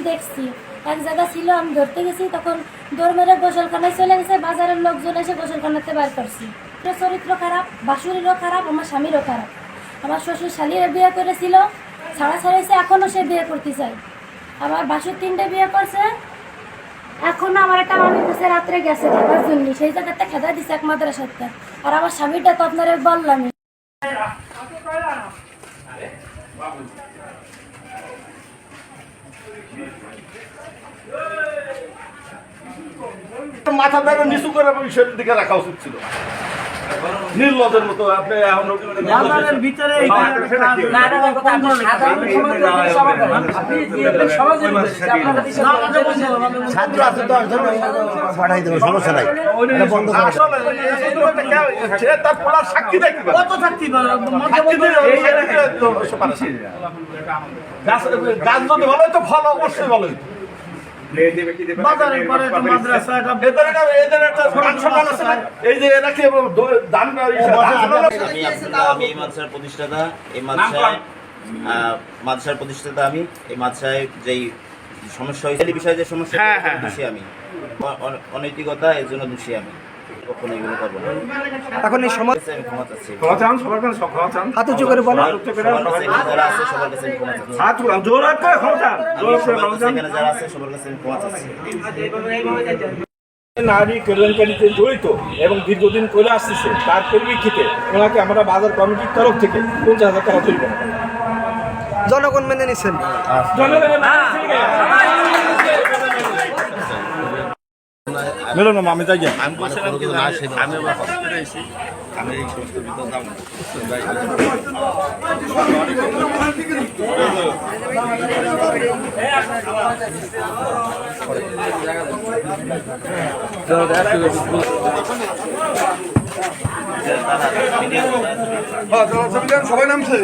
দেখছি এক জায়গা ছিল, আমি ধরতে গেছি, তখন দৌড় মেরে গোসলখানায় চলে গেছে, বাজারের লোকজন এসে গোসলখানাতে বার করছি। চরিত্র খারাপ, বাসুরিরও খারাপ, আমার স্বামীরও খারাপ। আমার শ্বশুর শালীর বিয়ে করেছিল, ছাড়া ছাড়াইছে, এখনও সে বিয়ে করতে চায়। আমার বাসুর 3টে বিয়ে করছে, এখনও আমার একটা মামি কাছে রাত্রে গেছে খাবার জন্য, সেই জায়গাতে খেদা দিচ্ছে এক মাদ্রাসাতে। আর আমার স্বামীটা তো আপনারা বললামই। মাথা ধরে নিচু করে বিষয়ের দিকে রাখা উচিত ছিল। নির্লজের মতো আপনি এখন ভিতরে ছাত্র আছে তো পাঠাই দেবো, সমস্যা নাই। তার পড়ার সাক্ষী দেখবে, কত সাক্ষী গাছ যদি ভালো তো ফল অবশ্যই ভালো। বাজারের পরে একটা মাদ্রাসা, এদের একটা সম্মান আছে না? এই যে এরা কি দান আমি এই মাদ্রাসার প্রতিষ্ঠাতা। এই মাদ্রাসার প্রতিষ্ঠাতা আমি। এই মাদ্রাসায় যেই সমস্যা হয়েছে, এই বিষয়ে যে সমস্যা, দোষী আমি। অনৈতিকতা, এর জন্য দোষী আমি। কখনো এগুলো করবো না। এখন এই সমাজ আমি ক্ষমা চাচ্ছি। হাত উঁচু করে বলো। সবার কাছে এখানে যারা আছে সবার কাছে আমি ক্ষমা চাচ্ছি। এখানে যারা আছে সবার কাছে আমি ক্ষমা চাচ্ছি। নারী কেলেঙ্কারিতে জড়িত এবং দীর্ঘদিন করে আসতেছে, তার পরিপ্রেক্ষিতে ওনাকে আমরা বাজার কমিটির তরফ থেকে 50,000 টাকা তৈরি করা। জনগণ মেনে নিচ্ছেন। আমি যাই, আমি বলছিলাম কি আমি আবার হসপিটালে এসেছি, আমি এই সমস্ত ভিতর দাম সবাই নামছে।